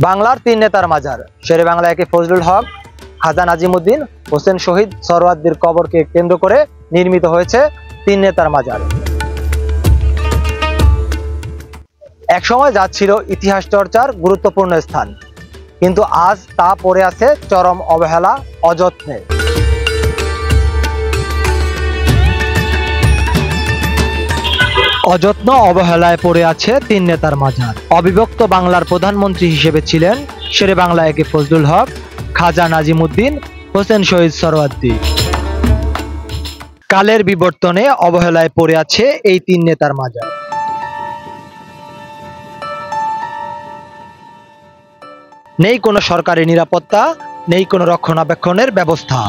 বাংলার তিন নেতার মাজার শেরে বাংলা একে ফজলুল হক, খাজা নাজিমুদ্দিন, হোসেন শহীদ সরওয়ার্দীর কবরকে কেন্দ্র করে নির্মিত হয়েছে তিন নেতার মাজার। একসময় যা ছিল ইতিহাস চর্চার গুরুত্বপূর্ণ স্থান, কিন্তু আজ তা পড়ে আছে চরম অবহেলা, অযত্নে। অযত্ন অবহেলায় পড়ে আছে তিন নেতার মাজার। অবিভক্ত বাংলার প্রধানমন্ত্রী হিসেবে ছিলেন শেরে বাংলা একে ফজলুল হক, খাজা নাজিমুদ্দিন, হোসেন শহীদ সরওয়ার্দী। কালের বিবর্তনে অবহেলায় পড়ে আছে এই তিন নেতার মাজার। নেই কোনো সরকারি নিরাপত্তা, নেই কোনো রক্ষণাবেক্ষণের ব্যবস্থা,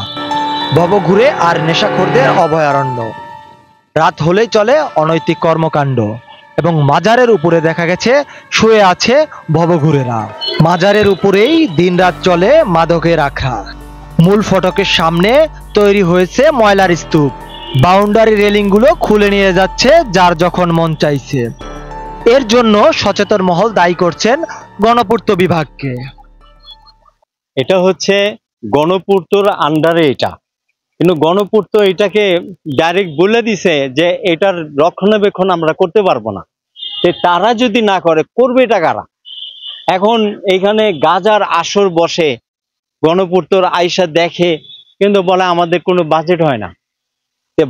ভবঘুরে আর নেশাখোরদের অভয়ারণ্য। রাত হলেই চলে অনৈতিক কর্মকাণ্ড এবং মাজারের উপরে দেখা গেছে শুয়ে আছে ভবঘুরেরা। মাজারের উপরেই দিনরাত চলে মাদকের আখড়া। মূল ফটকের সামনে তৈরি হয়েছে ময়লার স্তূপ। বাউন্ডারি রেলিংগুলো খুলে নিয়ে যাচ্ছে যার যখন মন চাইছে। এর জন্য সচেতন মহল দায়ী করছেন গণপূর্ত বিভাগকে। এটা হচ্ছে গণপূর্তর আন্ডারে এটা, কিন্তু গণপূর্ত এটাকে ডাইরেক্ট বলে দিছে যে এটার রক্ষণাবেক্ষণ আমরা করতে পারবো না। তারা যদি না করে, করবে এটা কারা? এখন এখানে গাজার আসর বসে, গণপূর্তর আইসা দেখে, কিন্তু বলে আমাদের কোনো বাজেট হয় না।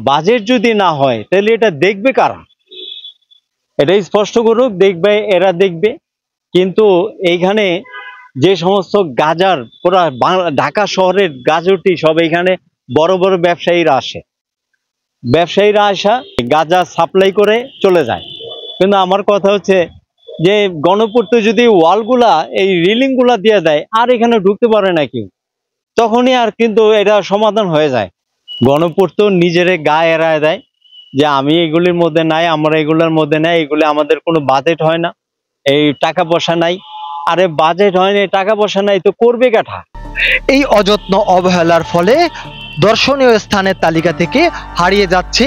বাজেট যদি না হয় তাহলে এটা দেখবে কারা? এটা স্পষ্ট করুক, দেখবে এরা দেখবে। কিন্তু এইখানে যে সমস্ত গাজার পুরা ঢাকা শহরের গাজরটি সব এখানে বড় বড় ব্যবসায়ীরা আসে। ব্যবসায়ীরা আসা গাঁজা সাপ্লাই করে চলে যায়। কিন্তু আমার কথা হচ্ছে যে গণপূর্ত যদি ওয়ালগুলা, এই রিলিংগুলা দিয়ে দেয় আর এখানে ঢুকতে পারে না কেউ, তখনই আর কিন্তু এটা সমাধান হয়ে যায়। গণপূর্ত নিজের গায়ে এড়ায় দেয় যে আমি এগুলির মধ্যে নাই, আমরা এগুলোর মধ্যে নাই, এগুলো আমাদের কোনো বাজেট হয় না, এই টাকা পয়সা নাই। আরে বাজেট হয়নি, টাকা পয়সা নাই, তো করবে কাঠা? এই অযত্ন অবহেলার ফলে দর্শনীয় স্থানের তালিকা থেকে হারিয়ে যাচ্ছে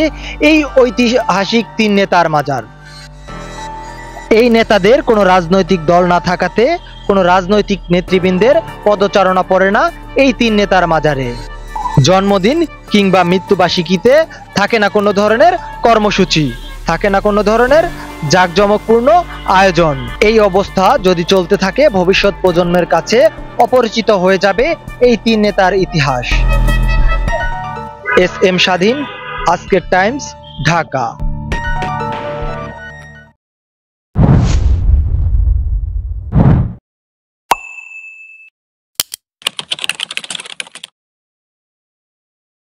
এই ঐতিহাসিক তিন নেতার মাজার। এই নেতাদের কোনো রাজনৈতিক দল না থাকাতে কোনো রাজনৈতিক নেতৃবৃন্দের পদচারণা পড়ে না এই তিন নেতার মাজারে। জন্মদিন কিংবা মৃত্যুবার্ষিকীতে থাকে না কোনো ধরনের কর্মসূচি, থাকে না কোনো ধরনের জাঁকজমকপূর্ণ আয়োজন। এই অবস্থা যদি চলতে থাকে, ভবিষ্যৎ প্রজন্মের কাছে অপরিচিত হয়ে যাবে এই তিন নেতার ইতিহাস। এস এম স্বাধীন, আজকের টাইমস, ঢাকা।